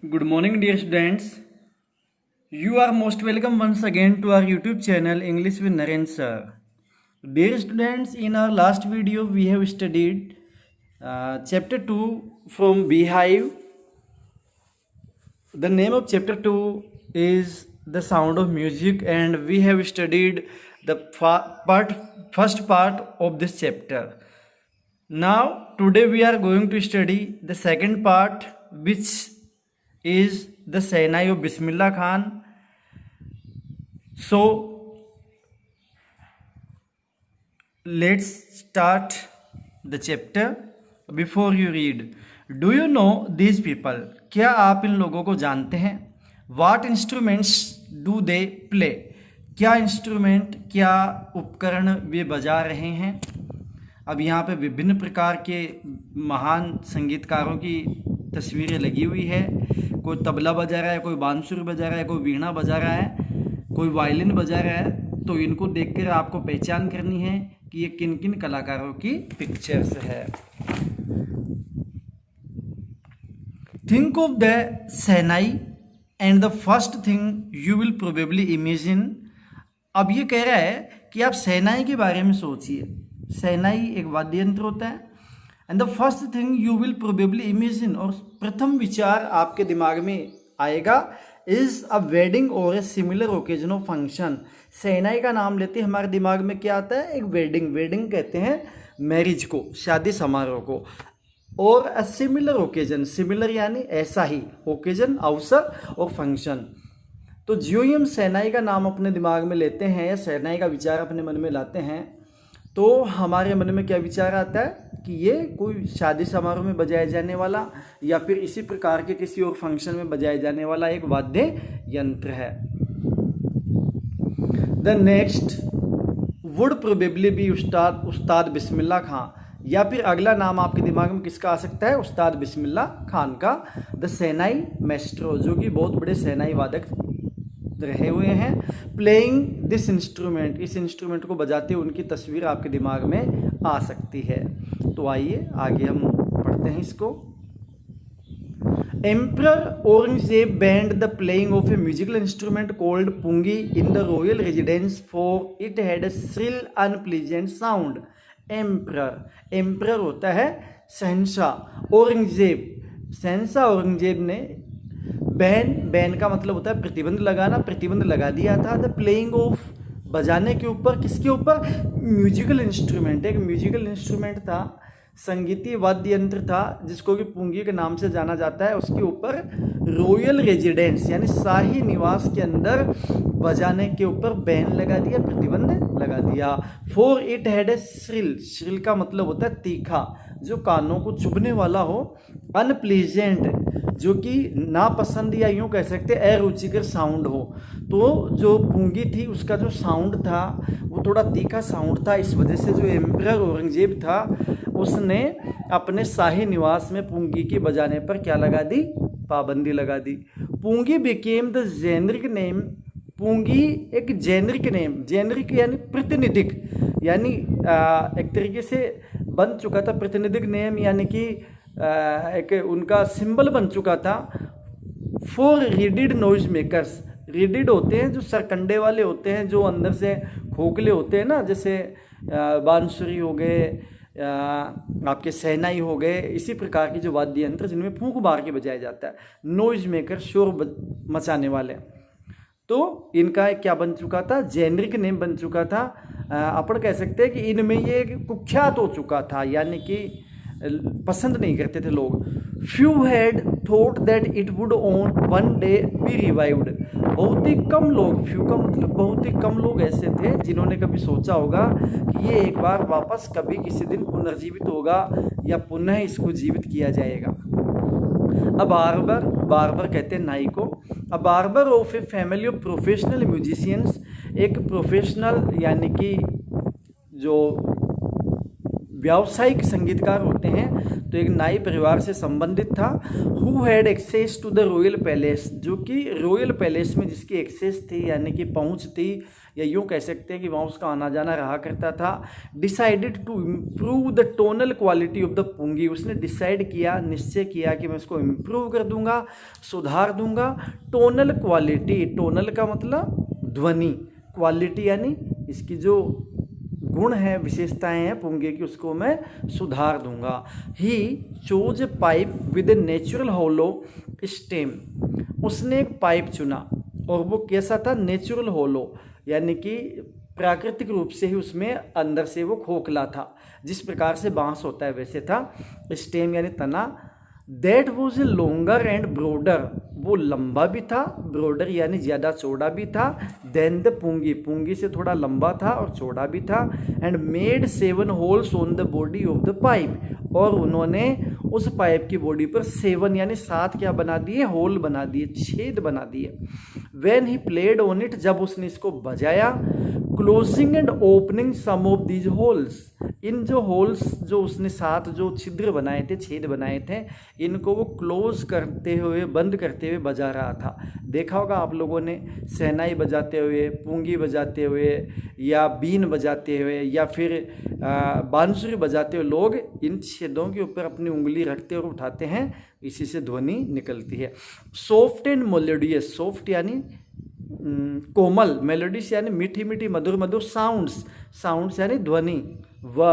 Good morning, dear students. You are most welcome once again to our YouTube channel English with Naren Sir. Dear students, in our last video we have studied chapter 2 from Beehive. The name of chapter 2 is The Sound of Music, and we have studied the first part of this chapter. Now, today we are going to study the second part, which is the Sehnai of Bismillah Khan. So, let's start the chapter. Before you read, do you know these people? क्या आप इन लोगों को जानते हैं? What instruments do they play? क्या instrument, क्या उपकरण वे बजा रहे हैं? अब यहाँ पे विभिन्न प्रकार के महान संगीतकारों की तस्वीरें लगी हुई है। कोई तबला बजा रहा है, कोई बांसुरी बजा रहा है, कोई वीणा बजा रहा है, कोई वायलिन बजा रहा है। तो इनको देखकर आपको पहचान करनी है कि ये किन किन कलाकारों की पिक्चर्स है। Think of the shehnai and the first thing you will probably imagine. अब ये कह रहा है कि आप सेहनाई के बारे में सोचिए। सेहनाई एक वाद्य यंत्र होता है। And the first thing you will probably imagine, और प्रथम विचार आपके दिमाग में आएगा, इज अ वेडिंग और a similar occasion of function. सेहनाई का नाम लेते हमारे दिमाग में क्या आता है? एक वेडिंग। वेडिंग कहते हैं मैरिज को, शादी समारोह को। और अ सिमिलर ओकेजन, सिमिलर यानी ऐसा ही, ओकेजन अवसर, और फंक्शन। तो जो ही हम सेहनाई का नाम अपने दिमाग में लेते हैं या सेहनाई का विचार अपने मन में लाते हैं, तो हमारे मन में क्या विचार आता है कि ये कोई शादी समारोह में बजाया जाने वाला या फिर इसी प्रकार के किसी और फंक्शन में बजाया जाने वाला एक वाद्य यंत्र है। The next would probably be उस्ताद बिस्मिल्लाह खान, या फिर अगला नाम आपके दिमाग में किसका आ सकता है? उस्ताद बिस्मिल्लाह खान का। द सेहनाई मैस्ट्रो, जो कि बहुत बड़े सेहनाई वादक रहे हुए हैं। प्लेइंग दिस इंस्ट्रूमेंट, इस इंस्ट्रूमेंट को बजाते हुए उनकी तस्वीर आपके दिमाग में आ सकती है। तो आइए आगे हम पढ़ते हैं इसको। Emperor Aurangzeb banned the playing of a musical instrument called pungi in the royal residence for it had a shrill unpleasant sound. Emperor होता है शहंशाह। औरंगजेब, शहंशाह औरंगजेब ने बैन का मतलब होता है प्रतिबंध लगाना, प्रतिबंध लगा दिया था। द प्लेइंग ऑफ, बजाने के ऊपर, किसके ऊपर? Musical instrument. एक म्यूजिकल इंस्ट्रूमेंट था, संगीतीय वाद्य यंत्र था, जिसको कि पुंगी के नाम से जाना जाता है। उसके ऊपर रॉयल रेजिडेंस यानी शाही निवास के अंदर बजाने के ऊपर बैन लगा दिया, प्रतिबंध लगा दिया। For it had a shrill, shrill का मतलब होता है तीखा, जो कानों को चुभने वाला हो। अनप्लीजेंट, जो कि नापसंद या यूँ कह सकते अरुचिकर साउंड हो। तो जो पुंगी थी उसका जो साउंड था वो थोड़ा तीखा साउंड था। इस वजह से जो एम्परर औरंगजेब था उसने अपने शाही निवास में पुंगी के बजाने पर क्या लगा दी? पाबंदी लगा दी। पुंगी बिकेम द जेनरिक नेम, पुंगी एक जेनरिक नेम, जेनरिक यानी प्रतिनिधिक, यानी एक तरीके से बन चुका था। प्रतिनिधिक नेम यानी कि एक उनका सिंबल बन चुका था। फॉर रिडिड नॉइज मेकर्स, रिडिड होते हैं जो सरकंडे वाले होते हैं, जो अंदर से खोखले होते हैं ना, जैसे बांसुरी हो गए, आपके सेहनाई हो गए, इसी प्रकार की जो वाद्य यंत्र जिनमें फूंक मार के बजाया जाता है। नॉइज मेकर, शोर मचाने वाले। तो इनका क्या बन चुका था? जेनरिक नेम बन चुका था। अपन कह सकते हैं कि इनमें ये कुख्यात हो चुका था, यानी कि पसंद नहीं करते थे लोग। Few had thought that it would on one day B revived, बहुत ही कम लोग, फ्यू का मतलब बहुत ही कम लोग ऐसे थे जिन्होंने कभी सोचा होगा कि ये एक बार वापस कभी किसी दिन पुनर्जीवित होगा या पुनः इसको जीवित किया जाएगा। अ बार्बर, बार्बर कहते हैं नाई को। अ barber of a family of professional musicians, एक प्रोफेशनल यानी कि जो व्यावसायिक संगीतकार होते हैं, तो एक नाई परिवार से संबंधित था। Who had access to the royal palace, जो कि रॉयल पैलेस में जिसकी एक्सेस थी यानी कि पहुंच थी, या यूँ कह सकते हैं कि वहाँ उसका आना जाना रहा करता था। Decided to improve the tonal quality of the pungi, उसने डिसाइड किया, निश्चय किया कि मैं इसको इम्प्रूव कर दूंगा, सुधार दूंगा। टोनल क्वालिटी, टोनल का मतलब ध्वनि, क्वालिटी यानी इसकी जो गुण है, विशेषताएं हैं पुंगे की, उसको मैं सुधार दूंगा। He chose pipe with a natural hollow stem, उसने एक पाइप चुना और वो कैसा था, नेचुरल होलो यानी कि प्राकृतिक रूप से ही उसमें अंदर से वो खोखला था, जिस प्रकार से बांस होता है वैसे था। स्टेम यानी तना। That was a longer and broader, वो लंबा भी था, ब्रॉडर यानी ज़्यादा चौड़ा भी था। देन द पुंगी, पुंगी से थोड़ा लंबा था और चौड़ा भी था। And made 7 holes on the body of the pipe, और उन्होंने उस पाइप की बॉडी पर 7 यानी 7 क्या बना दिए, होल बना दिए, छेद बना दिए। When he played on it, जब उसने इसको बजाया। Closing and opening some of these holes, इन जो होल्स जो उसने 7 जो छिद्र बनाए थे, छेद बनाए थे, इनको वो क्लोज करते हुए, बंद करते हुए बजा रहा था। देखा होगा आप लोगों ने शहनाई बजाते हुए, पूंगी बजाते हुए, या बीन बजाते हुए, या फिर बांसुरी बजाते हुए लोग इन छेदों के ऊपर अपनी उंगली रखते और उठाते हैं, इसी से ध्वनि निकलती है। सॉफ्ट एंड मेलोडियस, सॉफ्ट यानी कोमल, मेलोडियस यानी मीठी मीठी मधुर मधुर, साउंड्स, साउंड्स यानी ध्वनि, व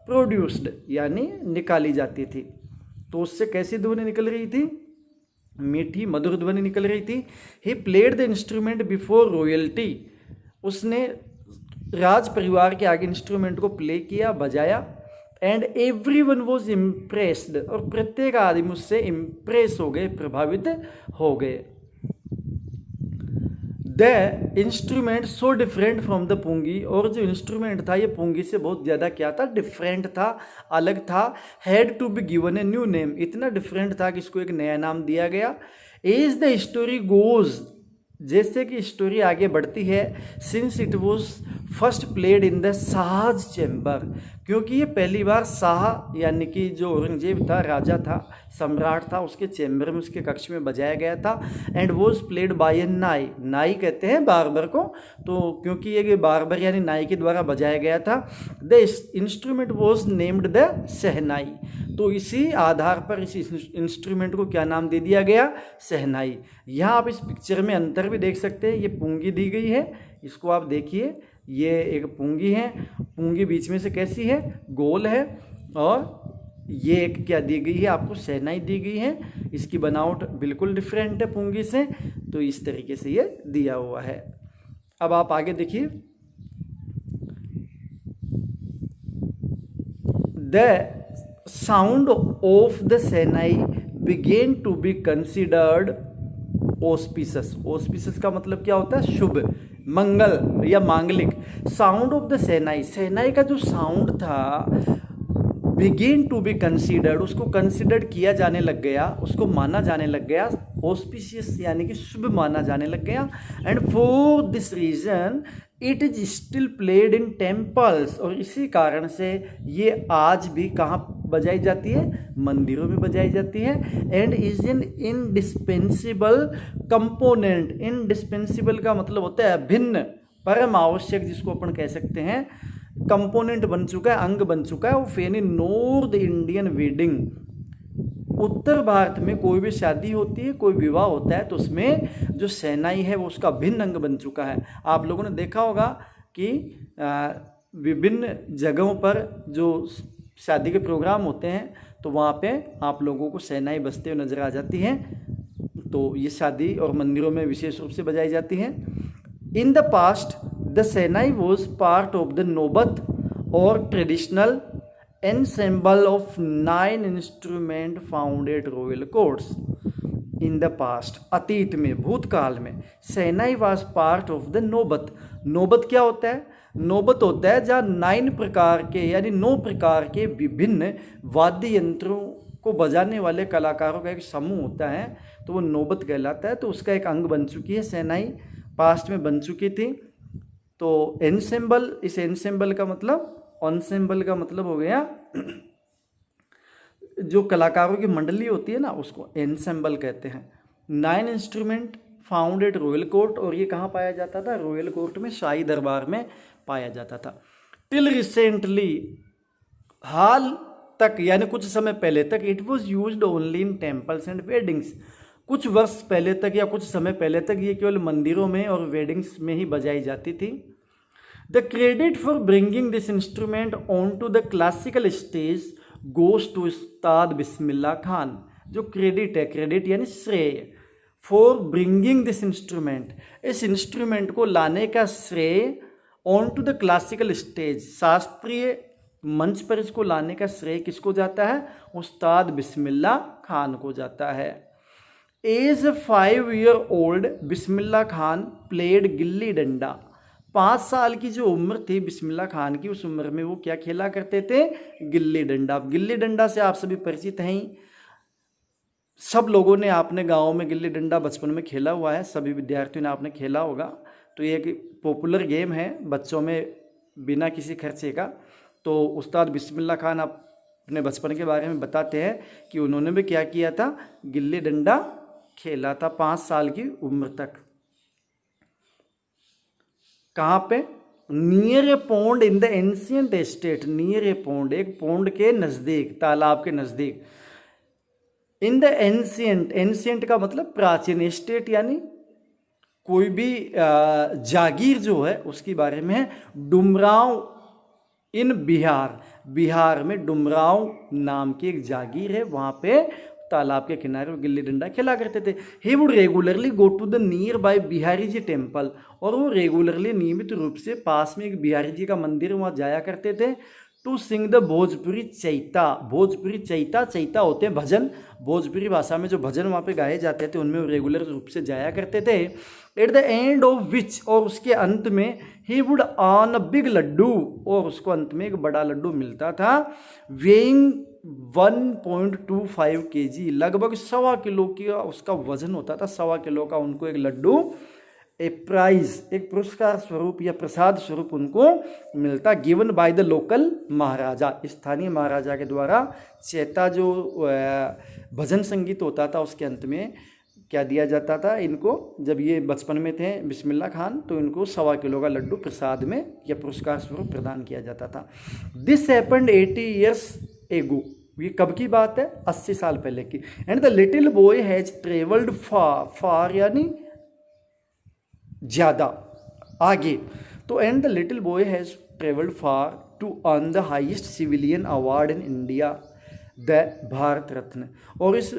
प्रोड्यूस्ड यानी निकाली जाती थी। तो उससे कैसी ध्वनि निकल रही थी, मीठी मधुर ध्वनि निकल रही थी। He played the instrument before royalty, उसने राज परिवार के आगे इंस्ट्रूमेंट को प्ले किया, बजाया। एंड एवरीवन वाज इम्प्रेस्ड, और प्रत्येक आदमी उससे इम्प्रेस हो गए, प्रभावित हो गए। The instrument so different from the pungi, और जो इंस्ट्रूमेंट था ये पुंगी से बहुत ज़्यादा क्या था, डिफरेंट था, अलग था। Had to be given a new name, इतना डिफरेंट था कि इसको एक नया नाम दिया गया। एज द स्टोरी गोज, जैसे कि स्टोरी आगे बढ़ती है, since it was first played in the Shah's chamber, क्योंकि ये पहली बार शाह यानी कि जो औरंगजेब था, राजा था, सम्राट था, उसके चैम्बर में, उसके कक्ष में बजाया गया था। एंड वॉज प्लेड बाय ए नाई, नाई कहते हैं बार्बर को, तो क्योंकि ये बार्बर यानी नाई के द्वारा बजाया गया था। The instrument was named the shehnai, तो इसी आधार पर इस इंस्ट्रूमेंट को क्या नाम दे दिया गया, शहनाई। यहाँ आप इस पिक्चर में अंतर भी देख सकते हैं, ये पुंगी दी गई है, इसको आप देखिए, ये एक पुंगी है, पुंगी बीच में से कैसी है, गोल है, और ये एक क्या दी गई है आपको, शहनाई दी गई है। इसकी बनावट बिल्कुल डिफरेंट है पुंगी से, तो इस तरीके से ये दिया हुआ है। अब आप आगे देखिए, the sound of the shehnai began to be considered auspicious, auspicious का मतलब क्या होता है, शुभ, मंगल या मांगलिक। Sound of the shehnai, shehnai का जो साउंड था, बिगिन टू बी कंसीडर्ड, उसको कंसीडर्ड किया जाने लग गया, उसको माना जाने लग गया, ऑस्पिशियस यानी कि शुभ माना जाने लग गया। And for this reason it is still played in temples, और इसी कारण से ये आज भी कहाँ बजाई जाती है, मंदिरों में बजाई जाती है। And is an indispensable component, indispensable का मतलब होता है अभिन्न, परम आवश्यक, जिसको अपन कह सकते हैं कंपोनेंट बन चुका है, अंग बन चुका है। Of any North Indian wedding, उत्तर भारत में कोई भी शादी होती है, कोई विवाह होता है, तो उसमें जो शहनाई है वो उसका भिन्न अंग बन चुका है। आप लोगों ने देखा होगा कि विभिन्न जगहों पर जो शादी के प्रोग्राम होते हैं, तो वहाँ पे आप लोगों को शहनाई बजते हुए नजर आ जाती है। तो ये शादी और मंदिरों में विशेष रूप से बजाई जाती है। In the past the shehnai was part of the नौबत और traditional ensemble of 9 instrument found at royal courts in the past, अतीत में, भूतकाल में, शहनाई was part of the नौबत। नौबत क्या होता है, नौबत होता है जहाँ 9 प्रकार के यानी 9 प्रकार के विभिन्न वाद्य यंत्रों को बजाने वाले कलाकारों का एक समूह होता है, तो वो नौबत कहलाता है। तो उसका एक अंग बन चुकी है शहनाई, पास्ट में बन चुकी थी। तो एनसेम्बल, इस एनसेम्बल का मतलब ऑन्सेम्बल का मतलब हो गया जो कलाकारों की मंडली होती है ना, उसको एनसेम्बल कहते हैं। 9 instrument found at royal court, और ये कहाँ पाया जाता था? रॉयल कोर्ट में, शाही दरबार में पाया जाता था। टिल रिसेंटली, हाल तक यानी कुछ समय पहले तक, it was used only in temples and weddings, कुछ वर्ष पहले तक या कुछ समय पहले तक ये केवल मंदिरों में और वेडिंग्स में ही बजाई जाती थी। The credit for bringing this instrument on to the classical stage goes to Ustad Bismillah Khan. जो क्रेडिट है, क्रेडिट यानी श्रेय, फॉर ब्रिंगिंग दिस इंस्ट्रूमेंट, इस इंस्ट्रूमेंट को लाने का श्रेय, on to the classical stage, शास्त्रीय मंच पर इसको लाने का श्रेय किसको जाता है? उस्ताद बिस्मिल्लाह खान को जाता है। As 5 year old Bismillah Khan played gilli danda. 5 साल की जो उम्र थी बिस्मिल्लाह खान की, उस उम्र में वो क्या खेला करते थे? गिल्ली डंडा। गिल्ली डंडा से आप सभी परिचित हैं, सब लोगों ने आपने गाँव में गिल्ली डंडा बचपन में खेला हुआ है, सभी विद्यार्थियों ने आपने खेला होगा। तो ये एक पॉपुलर गेम है बच्चों में बिना किसी खर्चे का। तो उस्ताद बिस्मिल्लाह खान अपने बचपन के बारे में बताते हैं कि उन्होंने भी क्या किया था? गिल्ली डंडा खेला था 5 साल की उम्र तक। कहाँ पे? Near A pond in the ancient estate. Near A pond, एक पॉन्ड के नज़दीक, तालाब के नज़दीक। इन द एंशियंट, एंशियंट का मतलब प्राचीन, एस्टेट यानी कोई भी जागीर जो है उसके बारे में है। डुमरांव इन बिहार, बिहार में डुमरांव नाम की एक जागीर है, वहाँ पे तालाब के किनारे गिल्ली डंडा खेला करते थे। He would regularly go to the nearby Bihari ji temple, और वो रेगुलरली नियमित रूप से पास में एक बिहारी जी का मंदिर वहाँ जाया करते थे। To sing the Bhojpuri chaita. Bhojpuri चैता, चैता होते हैं भजन, भोजपुरी भाषा में जो भजन वहाँ पे गाए जाते थे उनमें वो रेगुलर रूप से जाया करते थे। At the end of which, और उसके अंत में, he would on a big laddu, और उसको अंत में एक बड़ा लड्डू मिलता था। वेइंग 1.25 kg, लगभग 1.25 किलो की उसका वजन होता था, 1.25 किलो का उनको एक लड्डू ए प्राइज, एक पुरस्कार स्वरूप या प्रसाद स्वरूप उनको मिलता, गिवन बाय द लोकल महाराजा, स्थानीय महाराजा के द्वारा। चैता जो भजन संगीत होता था उसके अंत में क्या दिया जाता था इनको? जब ये बचपन में थे बिस्मिल्लाह खान तो इनको 1.25 किलो का लड्डू प्रसाद में या पुरस्कार स्वरूप प्रदान किया जाता था। दिस हैपेंड 80 years एगो, ये कब की बात है? 80 साल पहले की। And the little boy has travelled far, far यानी ज़्यादा आगे। तो and the little boy has travelled far to earn the highest civilian award in India, the Bharat Ratna. और इस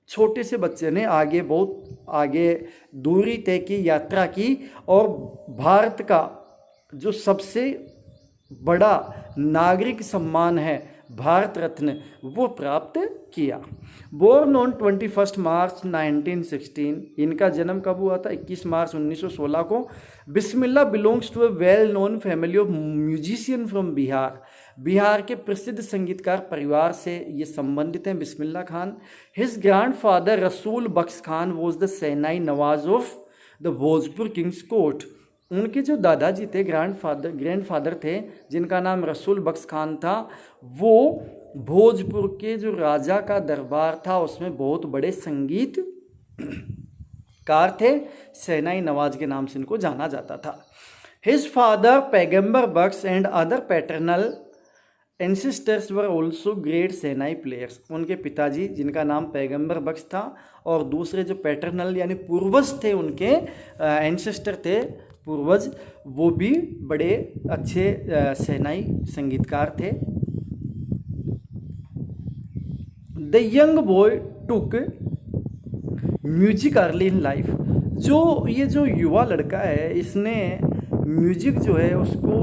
छोटे से बच्चे ने आगे बहुत आगे दूरी तय की, यात्रा की, और भारत का जो सबसे बड़ा नागरिक सम्मान है भारत रत्न वो प्राप्त किया। बोर्न ऑन 21 मार्च 1916, इनका जन्म कब हुआ था? 21 मार्च 1916 को। Bismillah belongs to a well known family of musician from Bihar, Bihar के प्रसिद्ध संगीतकार परिवार से ये संबंधित हैं Bismillah Khan. His grandfather Rasool Bakhsh Khan was the shehnai nawaz of the Bhojpur king's court. उनके जो दादाजी थे, ग्रैंडफादर थे, जिनका नाम रसूल बख्श खान था, वो भोजपुर के जो राजा का दरबार था उसमें बहुत बड़े संगीतकार थे, सेनाई नवाज के नाम से इनको जाना जाता था। His father Paigambar Bakhsh and other paternal ancestors were also great shehnai players. उनके पिताजी जिनका नाम पैगंबर बख्श था और दूसरे जो पैटर्नल यानी पूर्वज थे, उनके एंसेस्टर थे, पूर्वज, वो भी बड़े अच्छे सेनाई संगीतकार थे। The young boy took music early in life. ये जो युवा लड़का है, इसने म्यूजिक जो है उसको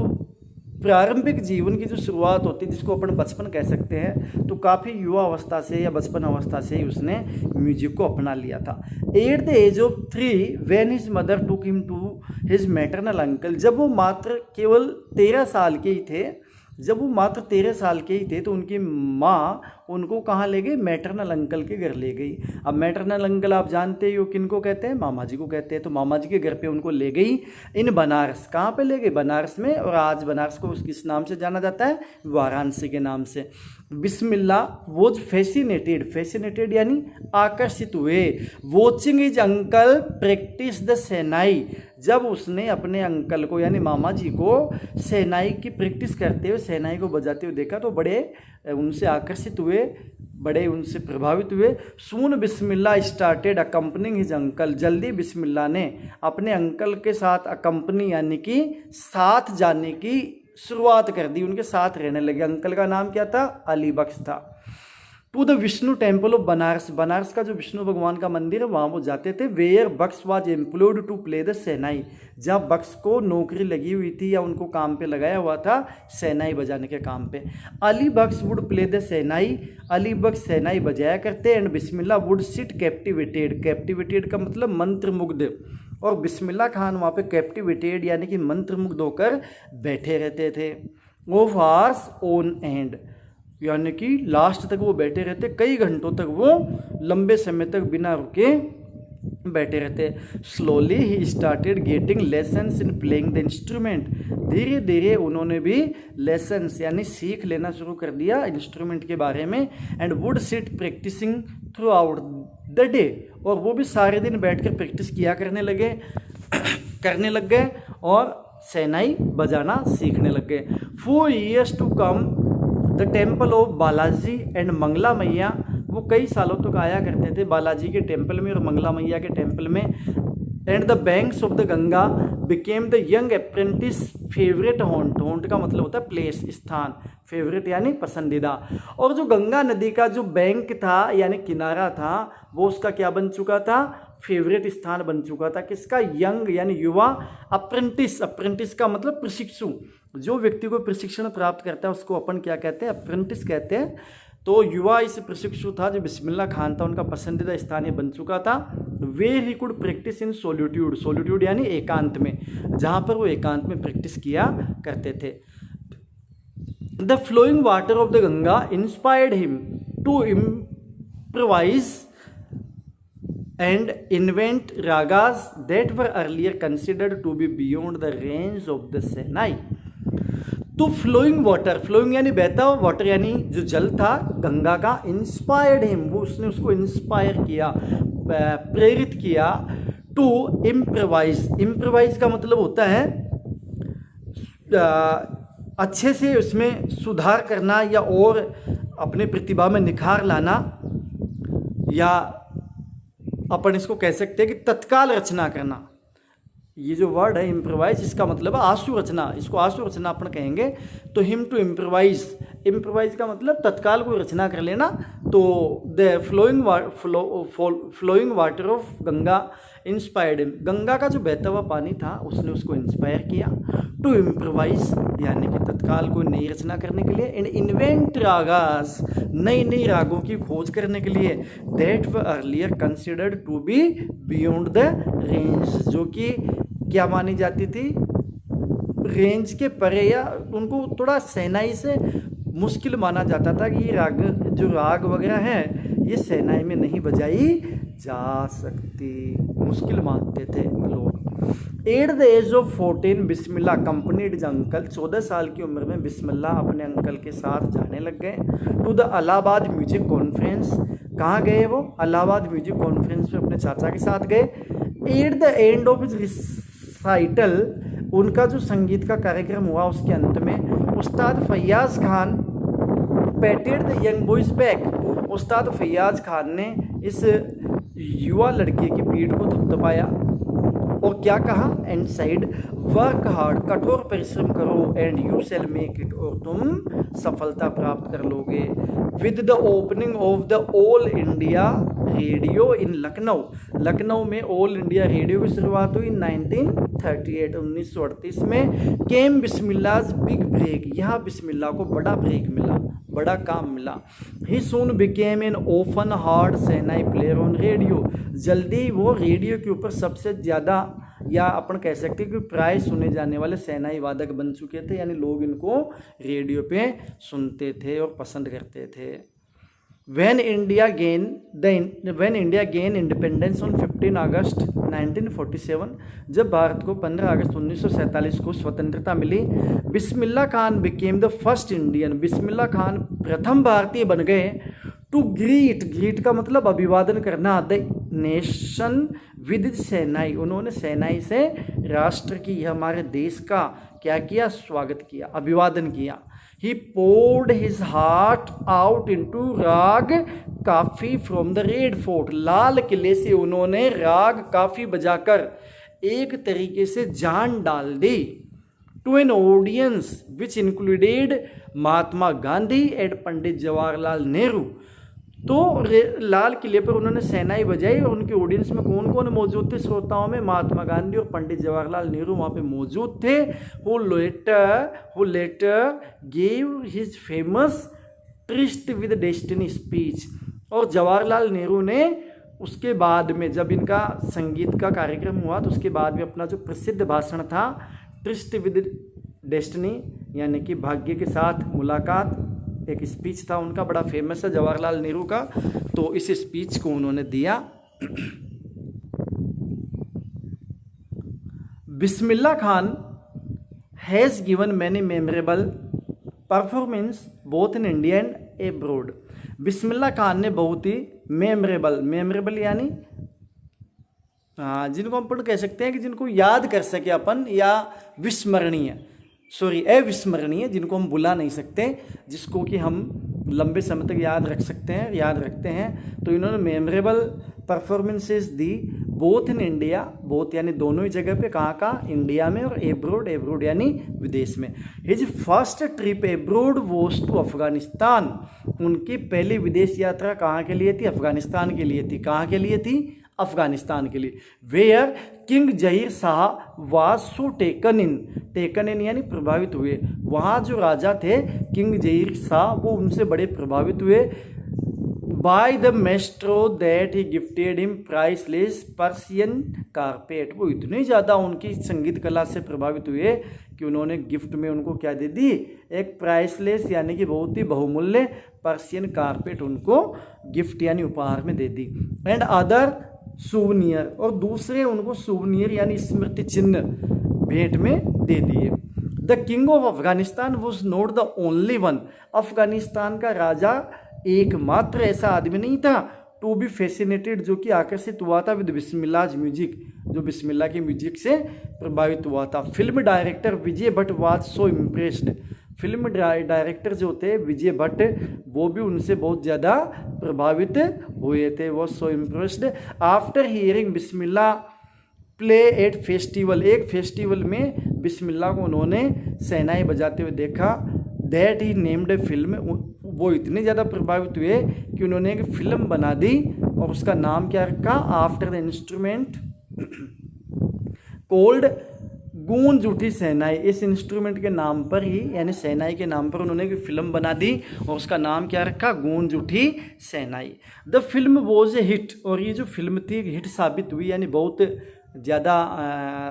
प्रारंभिक जीवन की जो शुरुआत होती है, जिसको अपन बचपन कह सकते हैं, तो काफ़ी युवा अवस्था से या बचपन अवस्था से ही उसने म्यूजिक को अपना लिया था। At the age of 3 when his mother took him to his maternal uncle, जब वो मात्र केवल 13 साल के ही थे जब वो मात्र 13 साल के ही थे तो उनकी माँ उनको कहाँ ले गई, मैटरनल अंकल के घर ले गई। अब मैटरनल अंकल आप जानते ही हो किनको कहते हैं, मामा जी को कहते हैं। तो मामा जी के घर पे उनको ले गई इन बनारस। कहाँ पे ले गई, बनारस में। और आज बनारस को किस नाम से जाना जाता है, वाराणसी के नाम से। बिस्मिल्लाह वॉज फैसिनेटेड यानी आकर्षित हुए, watching his uncle practise the shehnai, जब उसने अपने अंकल को यानी मामा जी को शहनाई की प्रैक्टिस करते हुए, शहनाई को बजाते हुए देखा तो बड़े उनसे आकर्षित हुए, बड़े उनसे प्रभावित हुए। सून बिस्मिल्लाह स्टार्टेड अकम्पनिंग हिज अंकल, जल्दी बिस्मिल्लाह ने अपने अंकल के साथ अकम्पनी यानी कि साथ जाने की शुरुआत कर दी, उनके साथ रहने लगे। अंकल का नाम क्या था, अली बख्श था। To the Vishnu temple of Banaras, Banaras का जो विष्णु भगवान का मंदिर है वहाँ वो जाते थे। Where Bakhsh was employed to play the shehnai, जब बख्श को नौकरी लगी हुई थी या उनको काम पे लगाया हुआ था शहनाई बजाने के काम पे। अली बख्श वुड प्ले द शहनाई, अली बख्श शहनाई बजाया करते। And Bismillah would sit captivated, captivated का मतलब मंत्रमुग्ध, और बिस्मिल्लाह खान वहाँ पे कैप्टिवेटेड यानी कि मंत्रमुग्ध होकर बैठे रहते थे। ऑफ आवर्स ऑन एंड, यानी कि लास्ट तक वो बैठे रहते, कई घंटों तक वो लंबे समय तक बिना रुके बैठे रहते। Slowly he started getting lessons in playing the instrument, धीरे धीरे उन्होंने भी लेसन्स यानी सीख लेना शुरू कर दिया इंस्ट्रूमेंट के बारे में। And would sit practising throughout the day, और वो भी सारे दिन बैठकर प्रैक्टिस किया करने लग गए और शहनाई बजाना सीखने लग गए। 4 years to come the temple of Balaji and Mangala Maiya, वो कई सालों तक आया करते थे बालाजी के टेम्पल में और मंगला मैया के टेम्पल में। And the banks of the Ganga became the young apprentice favourite haunt, haunt का मतलब होता है प्लेस, स्थान, फेवरेट यानी पसंदीदा। और जो गंगा नदी का जो बैंक था यानी किनारा था वो उसका क्या बन चुका था, फेवरेट स्थान बन चुका था। किसका, यंग यानी युवा, अप्रेंटिस, अप्रेंटिस का मतलब प्रशिक्षु, जो व्यक्ति को प्रशिक्षण प्राप्त करता है उसको अपन क्या कहते हैं, अप्रेंटिस कहते हैं। तो युवा इस प्रशिक्षु था जो बिस्मिल्लाह खान था, उनका पसंदीदा स्थान ये बन चुका था। Where he could practise in solitude, solitude यानी एकांत में, जहाँ पर वो एकांत में प्रैक्टिस किया करते थे। The flowing water of the Ganga inspired him to improvise and invent ragas that were earlier considered to be beyond the range of the Senai. तो फ्लोइंग वाटर, फ्लोइंग यानी बहता हुआ, वाटर यानी जो जल था गंगा का, इंस्पायर्ड हिम, वो उसने उसको इंस्पायर किया, प्रेरित किया। टू इम्प्रोवाइज, इम्प्रोवाइज का मतलब होता है अच्छे से उसमें सुधार करना या और अपने प्रतिभा में निखार लाना, या अपन इसको कह सकते हैं कि तत्काल रचना करना। ये जो वर्ड है इम्प्रोवाइज, इसका मतलब है आंसू रचना, इसको आंसू रचना अपन कहेंगे। तो हिम टू इम्प्रोवाइज, इम्प्रोवाइज का मतलब तत्काल कोई रचना कर लेना। तो the flowing water of Ganga inspired him, Ganga का जो बहता हुआ पानी था उसने उसको इंस्पायर किया। टू इम्प्रोवाइज यानी कि तत्काल कोई नई रचना करने के लिए। एंड इन्वेंट रागास, नई नई रागों की खोज करने के लिए। That were earlier considered to be beyond the range, जो कि क्या मानी जाती थी, रेंज के परे, या उनको थोड़ा शहनाई से मुश्किल माना जाता था कि ये राग, जो राग वगैरह हैं ये शहनाई में नहीं बजाई जा सकती, मुश्किल मानते थे लोग। At the age of 14 Bismillah accompanied his uncle, 14 साल की उम्र में बिस्मिल्लाह अपने अंकल के साथ जाने लग गए। To the Allahabad music conference, कहाँ गए वो, इलाहाबाद म्यूजिक कॉन्फ्रेंस में अपने चाचा के साथ गए। Eight the end of his recital, उनका जो संगीत का कार्यक्रम हुआ उसके अंत में उस्ताद Faiyaz Khan पैटेड the young boys back, उस्ताद फैयाज खान ने इस युवा लड़के की पीठ को थपथपाया और क्या कहा, एंड साइड वर्क हार्ड, कठोर परिश्रम करो, and you shall make it, और तुम सफलता प्राप्त कर लोगे। With the opening of the All India Radio in Lucknow, Lucknow में ऑल इंडिया रेडियो की शुरुआत हुई 1938, 1938 में। केम बिस्मिल्लाज बिग ब्रेक, यहाँ बिस्मिल्लाह को बड़ा ब्रेक मिला, बड़ा काम मिला। He soon became an open heart shehnai player on radio, जल्दी ही वो रेडियो के ऊपर सबसे ज़्यादा या अपन कह सकते हैं कि प्राय सुने जाने वाले शहनाई वादक बन चुके थे, यानी लोग इनको रेडियो पे सुनते थे और पसंद करते थे। When India gained independence on 15 अगस्त 1947, जब भारत को 15 अगस्त 1947 को स्वतंत्रता मिली, Bismillah Khan became the first Indian, Bismillah Khan प्रथम भारतीय बन गए टू ग्रीट का मतलब अभिवादन करना, द नेशन विद सेनाई, उन्होंने सेनाई से राष्ट्र की, हमारे देश का क्या किया, स्वागत किया, अभिवादन किया। He poured his heart out into राग काफी फ्रॉम द रेड फोर्ट, लाल किले से उन्होंने राग काफी बजाकर एक तरीके से जान डाल दी। To an audience which included Mahatma Gandhi and Pandit Jawaharlal Nehru, तो लाल किले पर उन्होंने सेनाई बजाई और उनके ऑडियंस में कौन कौन मौजूद थे श्रोताओं में, महात्मा गांधी और पंडित जवाहरलाल नेहरू वहाँ पे मौजूद थे। Who letter gave his famous tourist with destiny speech, और जवाहरलाल नेहरू ने उसके बाद में जब इनका संगीत का कार्यक्रम हुआ तो उसके बाद में अपना जो प्रसिद्ध भाषण था ट्रिस्ट विद डेस्टिनी, यानी कि भाग्य के साथ मुलाकात, एक स्पीच था उनका, बड़ा फेमस है जवाहरलाल नेहरू का, तो इस स्पीच को उन्होंने दिया। Bismillah Khan has given many memorable performance both in India and abroad, Bismillah Khan ने बहुत ही मेमोरेबल यानी जिनको अपन कह सकते हैं कि जिनको याद कर सके अपन, या अविस्मरणीय, जिनको हम भुला नहीं सकते, जिसको कि हम लंबे समय तक याद रखते हैं, तो इन्होंने memorable performances the both in India, both यानी दोनों ही जगह पे, कहाँ इंडिया में, और एब्रोड यानी विदेश में। His first trip abroad was to Afghanistan, उनकी पहली विदेश यात्रा कहाँ के लिए थी, अफगानिस्तान के लिए थी। कहाँ के लिए थी, अफगानिस्तान के लिए। Where king Zahir Shah was so taken in यानी प्रभावित हुए, वहाँ जो राजा थे किंग जहीर शाह वो उनसे बड़े प्रभावित हुए। By the maestro that he gifted him priceless Persian carpet, वो इतने ज़्यादा उनकी संगीत कला से प्रभावित हुए कि उन्होंने गिफ्ट में उनको क्या दे दी, एक प्राइसलेस यानी कि बहुत ही बहुमूल्य पर्सियन कारपेट उनको गिफ्ट यानी उपहार में दे दी। एंड अदर सुवनियर, और दूसरे उनको सुवनियर यानी स्मृति चिन्ह भेंट में दे दिए। The king of Afghanistan was not the only one, Afghanistan का राजा एकमात्र ऐसा आदमी नहीं था टू बी फैसिनेटेड, जो कि आकर्षित हुआ था विद बिस्मिल्लाह म्यूजिक, जो बिस्मिल्लाह की म्यूजिक से प्रभावित हुआ था। Film director Vijay Bhatt was so impressed, film director जो थे विजय भट्ट वो भी उनसे बहुत ज़्यादा प्रभावित हुए थे, वो so impressed. After hearing Bismillah play at festival, एक फेस्टिवल में बिस्मिल्लाह को उन्होंने शहनाई बजाते हुए देखा। That he named a film, वो इतने ज़्यादा प्रभावित हुए कि उन्होंने एक फिल्म बना दी और उसका नाम क्या रखा, आफ्टर द इंस्ट्रूमेंट कोल्ड गूंज उठी शहनाई, इस इंस्ट्रूमेंट के नाम पर ही यानी शहनाई के नाम पर उन्होंने एक फिल्म बना दी और उसका नाम क्या रखा, गूंज उठी shehnai. The film was a hit, और ये जो फिल्म थी हिट साबित हुई यानी बहुत ज़्यादा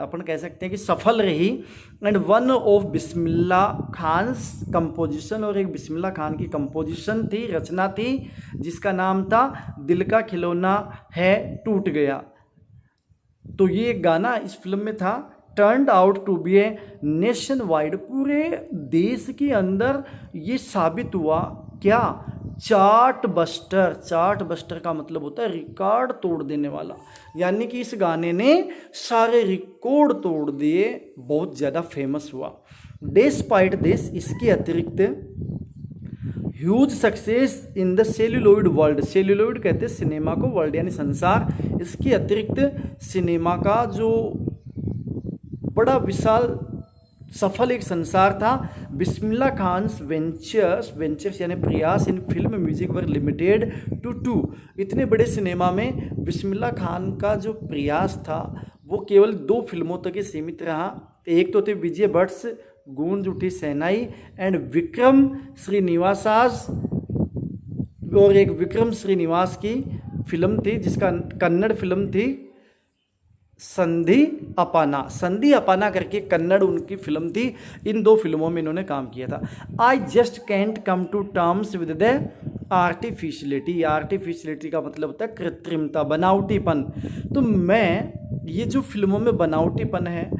अपन कह सकते हैं कि सफल रही। And one of Bismillah Khan's composition, और एक बिस्मिल्लाह खान की कंपोजिशन थी, रचना थी, जिसका नाम था दिल का खिलौना है टूट गया। तो ये गाना इस फिल्म में था। Turned out to be a nationwide, पूरे देश के अंदर ये साबित हुआ क्या, चार्ट बस्टर का मतलब होता है रिकॉर्ड तोड़ देने वाला, यानी कि इस गाने ने सारे रिकॉर्ड तोड़ दिए, बहुत ज़्यादा फेमस हुआ। डिस्पाइट दिस, इसके अतिरिक्त huge success in the celluloid world, celluloid कहते हैं सिनेमा को, वर्ल्ड यानी संसार, इसके अतिरिक्त सिनेमा का जो बड़ा विशाल सफल एक संसार था। बिस्मिल्लाह खान्स वेंचर्स यानी प्रयास in film music were limited to इतने बड़े सिनेमा में बिस्मिल्लाह खान का जो प्रयास था वो केवल 2 फिल्मों तक ही सीमित रहा। एक तो थे विजय भट्ट गूंज उठी शहनाई एंड विक्रम श्रीनिवासास, और एक विक्रम श्रीनिवास की फिल्म थी जिसका कन्नड़ फिल्म थी संधि अपाना। संधि अपाना करके कन्नड़ उनकी फिल्म थी। इन 2 फिल्मों में इन्होंने काम किया था। I just can't come to terms with the artificiality. Artificiality का मतलब होता है कृत्रिमता, बनावटीपन। तो मैं ये जो फिल्मों में बनावटीपन है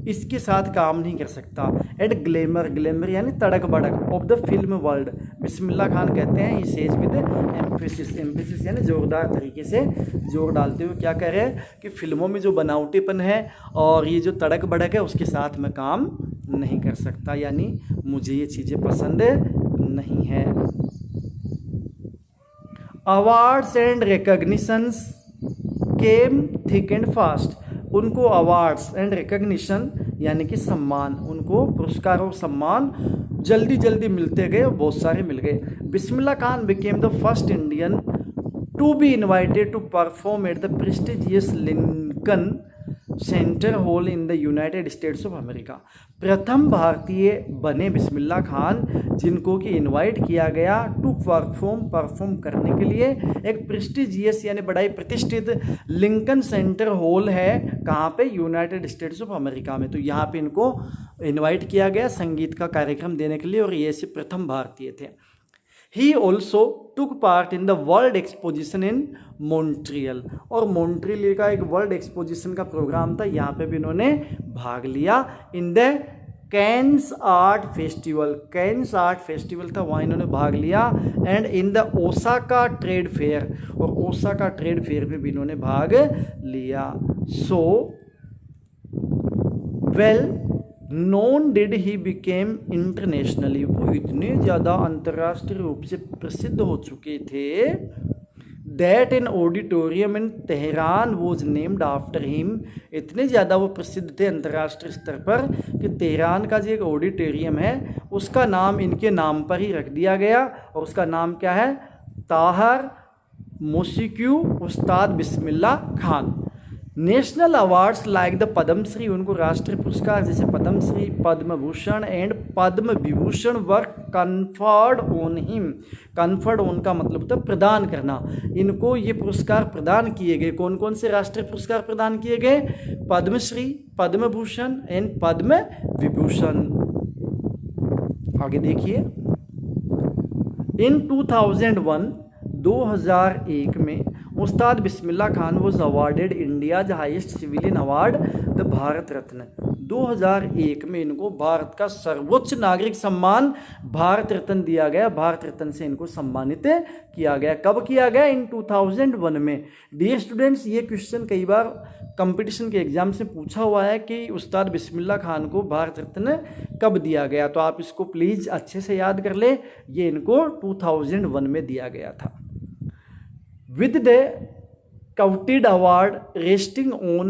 इसके साथ काम नहीं कर सकता। एंड ग्लैमर, ग्लैमर यानी तड़क भड़क of the film world, Bismillah Khan कहते हैं, ये सेज विद एम्फेसिस, एम्फेसिस यानी जोरदार तरीके से जोर डालते हुए क्या कह रहे हैं कि फिल्मों में जो बनावटीपन है और ये जो तड़क भड़क है उसके साथ मैं काम नहीं कर सकता, यानी मुझे ये चीज़ें पसंद नहीं है। Awards and recognitions came thick and fast. उनको अवार्ड्स एंड रिकॉग्निशन यानी कि सम्मान, उनको पुरस्कार और सम्मान जल्दी जल्दी मिलते गए और बहुत सारे मिल गए। Bismillah Khan became the first Indian to be invited to perform at the prestigious Lincoln Centre Hall in the United States of America. प्रथम भारतीय बने बिस्मिल्लाह खान जिनको कि इनवाइट किया गया टू परफॉर्म करने के लिए एक प्रेस्टिजियस यानी बड़ा ही प्रतिष्ठित लिंकन सेंटर हॉल है, कहाँ पे, यूनाइटेड स्टेट्स ऑफ अमेरिका में। तो यहाँ पे इनको इनवाइट किया गया संगीत का कार्यक्रम देने के लिए और ये से प्रथम भारतीय थे। He also took part in the World Exposition in Montreal, और मॉन्ट्रियल का एक वर्ल्ड एक्सपोजिशन का प्रोग्राम था, यहाँ पे भी इन्होंने भाग लिया। In the cans art festival, cans art festival था, वहाँ इन्होंने भाग लिया। And in the Osaka trade fair, और ओसाका ट्रेड फेयर पे भी इन्होंने भाग लिया। So well known did he became internationally, वो इतने ज़्यादा अंतर्राष्ट्रीय रूप से प्रसिद्ध हो चुके थे that in auditorium in Tehran was named after him. इतने ज़्यादा वो प्रसिद्ध थे अंतर्राष्ट्रीय स्तर पर कि तेहरान का जो एक ऑडिटोरियम है उसका नाम इनके नाम पर ही रख दिया गया, और उसका नाम क्या है, ताहर मोसिक्यू Ustad Bismillah Khan. National awards like the Padma Shri, उनको राष्ट्रीय पुरस्कार जैसे Padma Shri, Padma Bhushan and Padma Vibhushan were conferred on him. Conferred on का मतलब होता है प्रदान करना। इनको ये पुरस्कार प्रदान किए गए। कौन कौन से राष्ट्रीय पुरस्कार प्रदान किए गए, पद्मश्री, पद्म भूषण एंड पद्म विभूषण। आगे देखिए, इन 2001 में Ustad Bismillah Khan was awarded India's highest civilian award the Bharat Ratna. 2001 में इनको भारत का सर्वोच्च नागरिक सम्मान भारत रत्न दिया गया। भारत रत्न से इनको सम्मानित किया गया। कब किया गया, इन 2001 में। डियर स्टूडेंट्स, ये क्वेश्चन कई बार कंपटीशन के एग्जाम से पूछा हुआ है कि उस्ताद बिस्मिल्लाह खान को भारत रत्न कब दिया गया, तो आप इसको प्लीज़ अच्छे से याद कर ले। ये इनको 2001 में दिया गया था। With the coveted award resting on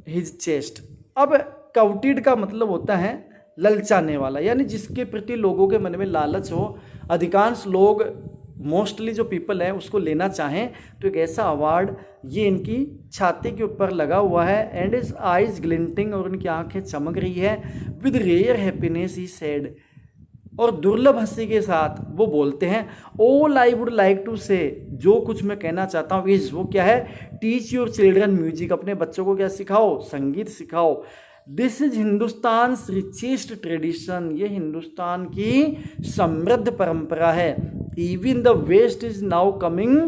his chest. अब काउटेड का मतलब होता है ललचाने वाला, यानी जिसके प्रति लोगों के मन में लालच हो। अधिकांश लोग, मोस्टली जो पीपल है, उसको लेना चाहें, तो एक ऐसा अवार्ड ये इनकी छाती के ऊपर लगा हुआ है। एंड इज आइज ग्लिंटिंग, और इनकी आंखें चमक रही है। With rare happiness he said, और दुर्लभ हंसी के साथ वो बोलते हैं, all I would like to say, जो कुछ मैं कहना चाहता हूँ इज, वो क्या है, टीच योर चिल्ड्रन म्यूजिक, अपने बच्चों को क्या सिखाओ, संगीत सिखाओ। This is Hindustan richest tradition, ये हिंदुस्तान की समृद्ध परंपरा है। Even the West is now coming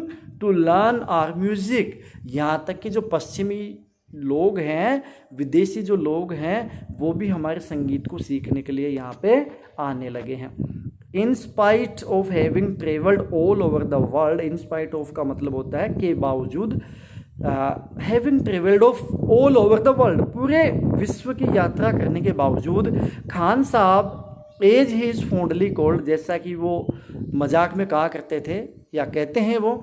to learn our music, यहाँ तक कि जो पश्चिमी लोग हैं, विदेशी जो लोग हैं, वो भी हमारे संगीत को सीखने के लिए यहाँ पे आने लगे हैं। In spite of having travelled all over the world, in spite of का मतलब होता है के बावजूद, having travelled of all over the world, पूरे विश्व की यात्रा करने के बावजूद, Khan Sahab as he is fondly called, जैसा कि वो मजाक में कहा करते थे या कहते हैं वो,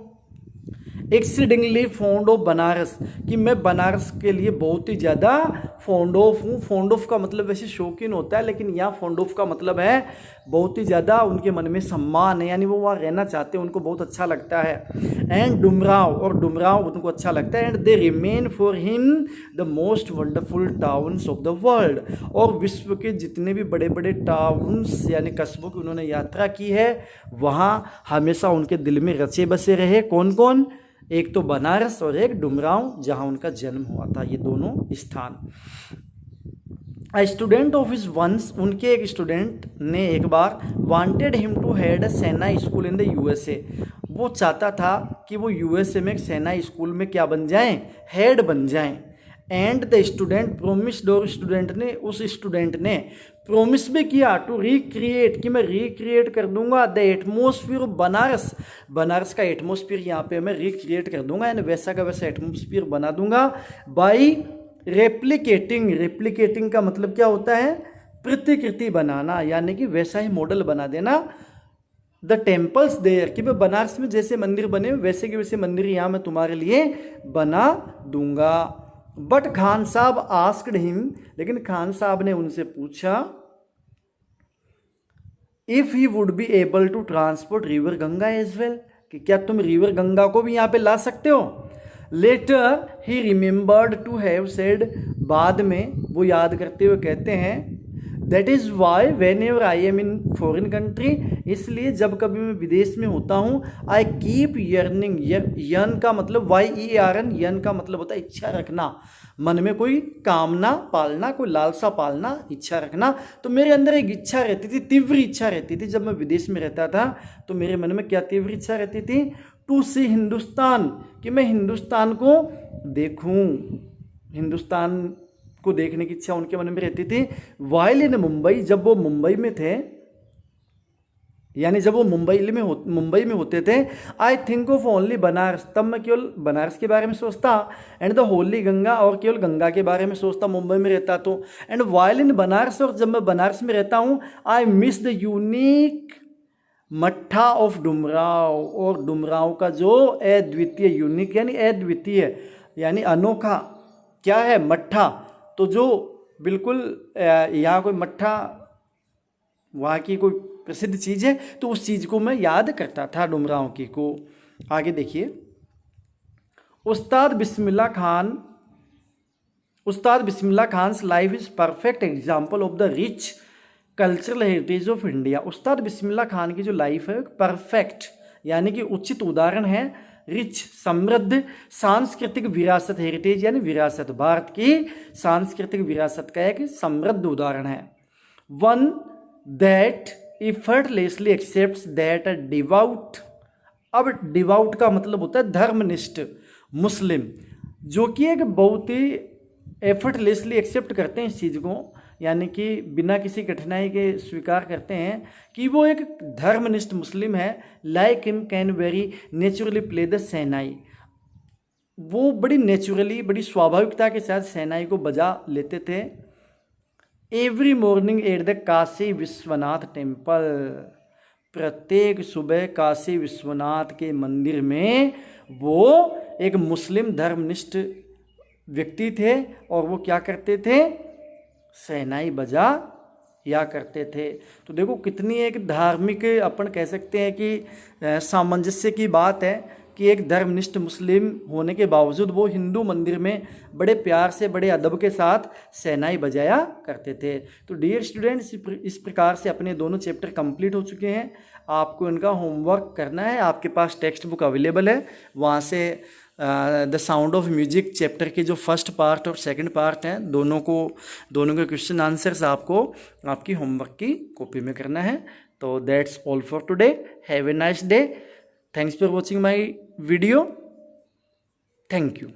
एक्सीडिंगली फॉन्ड ऑफ बनारस, कि मैं बनारस के लिए बहुत ही ज़्यादा फॉन्ड ऑफ हूँ। फॉन्ड ऑफ का मतलब वैसे शौकीन होता है, लेकिन यहाँ फॉन्ड ऑफ का मतलब है बहुत ही ज़्यादा उनके मन में सम्मान है, यानी वो वहाँ रहना चाहते हैं, उनको बहुत अच्छा लगता है। एंड डुमराव, और डुमराव उनको अच्छा लगता है। And they remain for him the most wonderful towns of the world, और विश्व के जितने भी बड़े बड़े टाउन्स यानी कस्बों की उन्होंने यात्रा की है, वहाँ हमेशा उनके दिल में रचे बसे रहे। कौन कौन? एक तो बनारस और एक डुमराव, जहाँ उनका जन्म हुआ था, ये दोनों स्थान। A student of his once, उनके एक स्टूडेंट ने एक बार wanted him to head a सेना स्कूल in the USA, वो चाहता था कि वो यूएसए में एक सेना स्कूल में क्या बन जाएं? हेड बन जाएं। एंड द स्टूडेंट प्रोमिस्ड, और उस स्टूडेंट ने प्रोमिस भी किया टू रिक्रिएट, कि मैं रिक्रिएट कर दूंगा the atmosphere of Banaras, Banaras का एटमोसफियर यहाँ पे मैं रिक्रिएट कर दूंगा, यानी वैसा का वैसा एटमोसफियर बना दूंगा। बाई रेप्लिकेटिंग, रेप्लिकेटिंग का मतलब क्या होता है? प्रतिकृति बनाना, यानी कि वैसा ही मॉडल बना देना। द टेम्पल्स देयर, कि मैं बनारस में जैसे मंदिर बने वैसे के वैसे मंदिर यहाँ मैं तुम्हारे लिए बना दूंगा। बट खान साहब आस्क्ड हिम, लेकिन खान साहब ने उनसे पूछा if he would be able to transport river Ganga as well, कि क्या तुम रिवर गंगा को भी यहाँ पे ला सकते हो। Later he remembered to have said, बाद में वो याद करते हुए कहते हैं that is why whenever I am in foreign country, इसलिए जब कभी मैं विदेश में होता हूँ, आई कीप यर्निंग, यर्न का मतलब YERN, यर्न का मतलब होता है इच्छा रखना, मन में कोई कामना पालना, कोई लालसा पालना, इच्छा रखना। तो मेरे अंदर एक इच्छा रहती थी, तीव्र इच्छा रहती थी, जब मैं विदेश में रहता था तो मेरे मन में क्या तीव्र इच्छा रहती थी? टू सी हिंदुस्तान, कि मैं हिंदुस्तान को देखूं, हिंदुस्तान को देखने की इच्छा उनके मन में रहती थी। वाइल इन मुंबई, जब वो मुंबई में थे, यानी जब वो मुंबई में होते थे, I think of only Banaras, तब मैं केवल बनारस के बारे में सोचता। एंड द होली गंगा, और केवल गंगा के बारे में सोचता, मुंबई में रहता तो। एंड वाइल इन बनारस, और जब मैं बनारस में रहता हूँ, आई मिस द यूनिक मट्ठा ऑफ डुमराव, और डुमराव का जो अद्वितीय, यूनिक यानी अद्वितीय यानी अनोखा, क्या है? मट्ठा। तो जो बिल्कुल यहाँ कोई मट्ठा वहाँ की कोई प्रसिद्ध चीज़ है, तो उस चीज़ को मैं याद करता था डुमराव की को। आगे देखिए, Ustad Bismillah Khan's life is perfect example of the rich cultural heritage of India. Ustad Bismillah Khan की जो लाइफ है परफेक्ट, यानी कि उचित उदाहरण है रिच, समृद्ध सांस्कृतिक विरासत, हेरिटेज यानी विरासत, भारत की सांस्कृतिक विरासत का एक समृद्ध उदाहरण है। One that effortlessly accepts that a devout, अब डिवाउट का मतलब होता है धर्मनिष्ठ मुस्लिम, जो कि एक बहुत ही एफर्टलेसली एक्सेप्ट करते हैं इस चीज़ को, यानी कि बिना किसी कठिनाई के स्वीकार करते हैं कि वो एक धर्मनिष्ठ मुस्लिम है। Like him can very naturally play the shehnai, वो बड़ी नेचुरली, बड़ी स्वाभाविकता के साथ सेनाई को बजा लेते थे। Every morning at the Kashi Vishwanath temple, प्रत्येक सुबह काशी विश्वनाथ के मंदिर में वो एक मुस्लिम धर्मनिष्ठ व्यक्ति थे, और वो क्या करते थे? शहनाई बजा या करते थे। तो देखो कितनी एक धार्मिक, अपन कह सकते हैं कि सामंजस्य की बात है कि एक धर्मनिष्ठ मुस्लिम होने के बावजूद वो हिंदू मंदिर में बड़े प्यार से, बड़े अदब के साथ शहनाई बजाया करते थे। तो डियर स्टूडेंट्स, इस प्रकार से अपने दोनों चैप्टर कंप्लीट हो चुके हैं। आपको इनका होमवर्क करना है, आपके पास टेक्स्ट बुक अवेलेबल है, वहाँ से the sound of music chapter के जो फर्स्ट पार्ट और सेकंड पार्ट हैं, दोनों के क्वेश्चन आंसर्स आपको आपकी होमवर्क की कॉपी में करना है। तो that's all for today, have a nice day, thanks for watching my video, thank you.